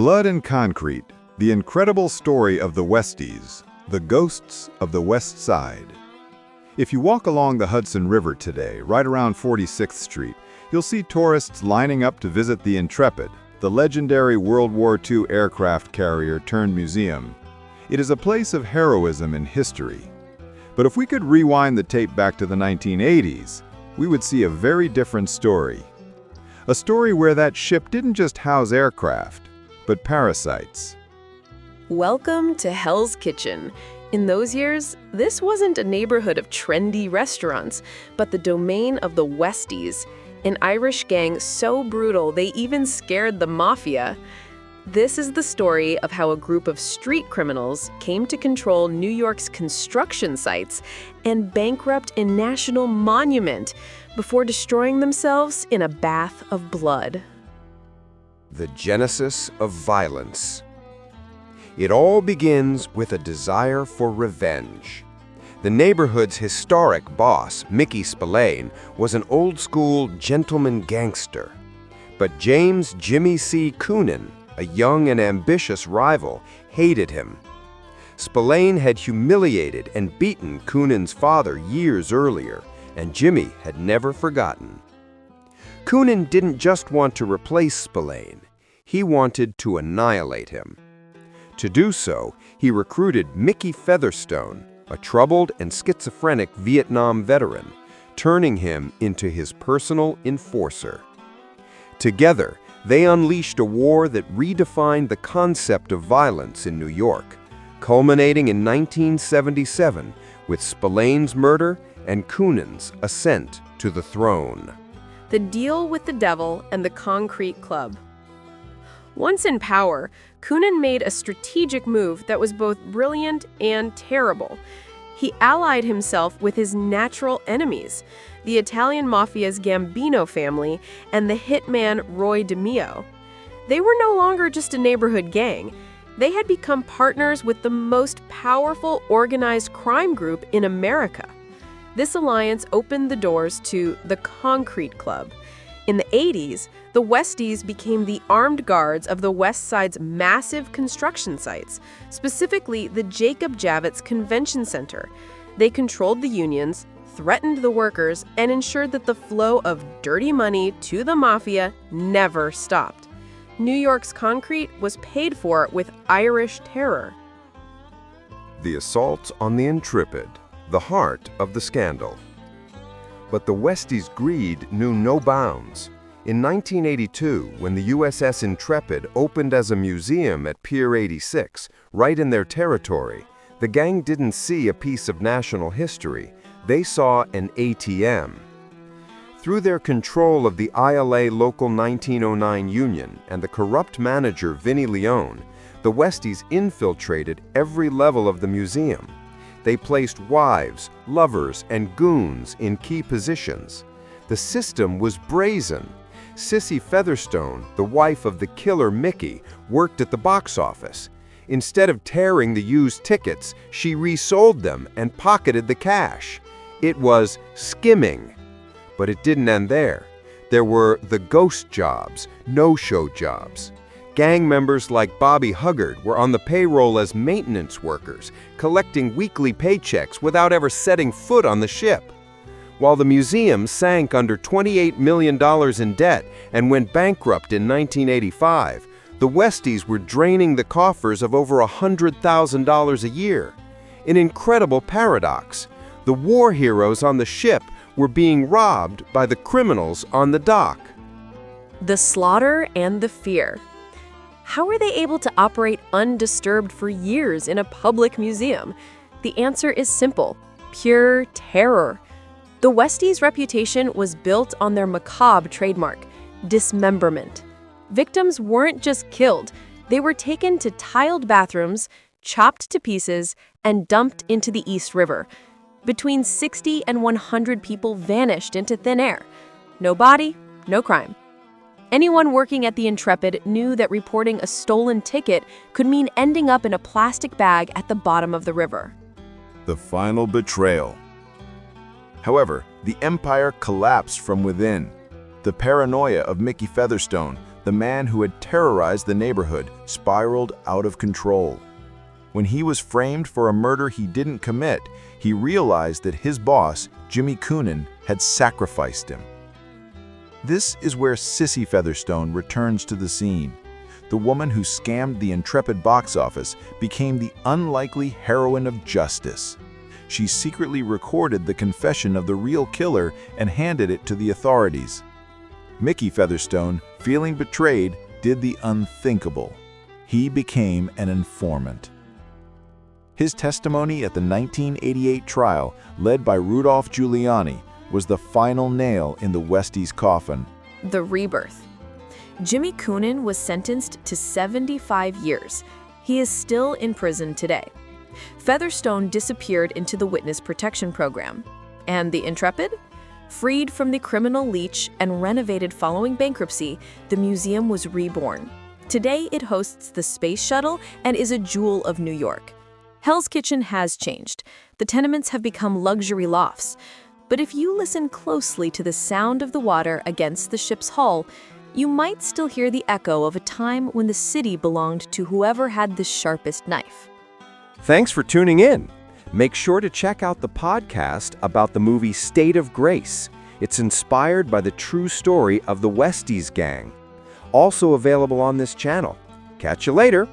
Blood and Concrete, the incredible story of the Westies, the ghosts of the West Side. If you walk along the Hudson River today, right around 46th Street, you'll see tourists lining up to visit the Intrepid, the legendary World War II aircraft carrier turned museum. It is a place of heroism and history. But if we could rewind the tape back to the 1980s, we would see a very different story. A story where that ship didn't just house aircraft, but parasites. Welcome to Hell's Kitchen. In those years, this wasn't a neighborhood of trendy restaurants, but the domain of the Westies, an Irish gang so brutal they even scared the Mafia. This is the story of how a group of street criminals came to control New York's construction sites and bankrupt a national monument before destroying themselves in a bath of blood. The genesis of violence. It all begins with a desire for revenge. The neighborhood's historic boss, Mickey Spillane, was an old-school gentleman gangster. But James "Jimmy" C. Coonan, a young and ambitious rival, hated him. Spillane had humiliated and beaten Coonan's father years earlier, and Jimmy had never forgotten. Coonan didn't just want to replace Spillane, he wanted to annihilate him. To do so, he recruited Mickey Featherstone, a troubled and schizophrenic Vietnam veteran, turning him into his personal enforcer. Together, they unleashed a war that redefined the concept of violence in New York, culminating in 1977 with Spillane's murder and Coonan's ascent to the throne. The deal with the devil and the concrete club. Once in power, Coonan made a strategic move that was both brilliant and terrible. He allied himself with his natural enemies, the Italian Mafia's Gambino family and the hitman Roy DeMeo. They were no longer just a neighborhood gang. They had become partners with the most powerful organized crime group in America. This alliance opened the doors to the Concrete Club. In the 80s, the Westies became the armed guards of the West Side's massive construction sites, specifically the Jacob Javits Convention Center. They controlled the unions, threatened the workers, and ensured that the flow of dirty money to the mafia never stopped. New York's concrete was paid for with Irish terror. The assault on the Intrepid, the heart of the scandal. But the Westies' greed knew no bounds. In 1982, when the USS Intrepid opened as a museum at Pier 86, right in their territory, the gang didn't see a piece of national history. They saw an ATM. Through their control of the ILA Local 1909 union and the corrupt manager Vinnie Leone, the Westies infiltrated every level of the museum. They placed wives, lovers, and goons in key positions. The system was brazen. Sissy Featherstone, the wife of the killer Mickey, worked at the box office. Instead of tearing the used tickets, she resold them and pocketed the cash. It was skimming. But it didn't end there. There were the ghost jobs, no-show jobs. Gang members like Bobby Huggard were on the payroll as maintenance workers, collecting weekly paychecks without ever setting foot on the ship. While the museum sank under $28 million in debt and went bankrupt in 1985, the Westies were draining the coffers of over $100,000 a year. An incredible paradox. The war heroes on the ship were being robbed by the criminals on the dock. The slaughter and the fear. How were they able to operate undisturbed for years in a public museum? The answer is simple: pure terror. The Westies' reputation was built on their macabre trademark, dismemberment. Victims weren't just killed, they were taken to tiled bathrooms, chopped to pieces, and dumped into the East River. Between 60 and 100 people vanished into thin air. No body, no crime. Anyone working at the Intrepid knew that reporting a stolen ticket could mean ending up in a plastic bag at the bottom of the river. The final betrayal. However, the empire collapsed from within. The paranoia of Mickey Featherstone, the the man who had terrorized the neighborhood, spiraled out of control. When he was framed for a murder he didn't commit, he realized that his boss, Jimmy Coonan, had sacrificed him. This is where Sissy Featherstone returns to the scene. The woman who scammed the Intrepid box office became the unlikely heroine of justice. She secretly recorded the confession of the real killer and handed it to the authorities. Mickey Featherstone, feeling betrayed, did the unthinkable. He became an informant. His testimony at the 1988 trial, led by Rudolph Giuliani, was the final nail in the Westies' coffin. The rebirth. Jimmy Coonan was sentenced to 75 years. He is still in prison today. Featherstone disappeared into the Witness Protection Program. And the Intrepid? Freed from the criminal leash and renovated following bankruptcy, the museum was reborn. Today it hosts the Space Shuttle and is a jewel of New York. Hell's Kitchen has changed. The tenements have become luxury lofts. But if you listen closely to the sound of the water against the ship's hull, you might still hear the echo of a time when the city belonged to whoever had the sharpest knife. Thanks for tuning in. Make sure to check out the podcast about the movie State of Grace. It's inspired by the true story of the Westies gang. Also available on this channel. Catch you later.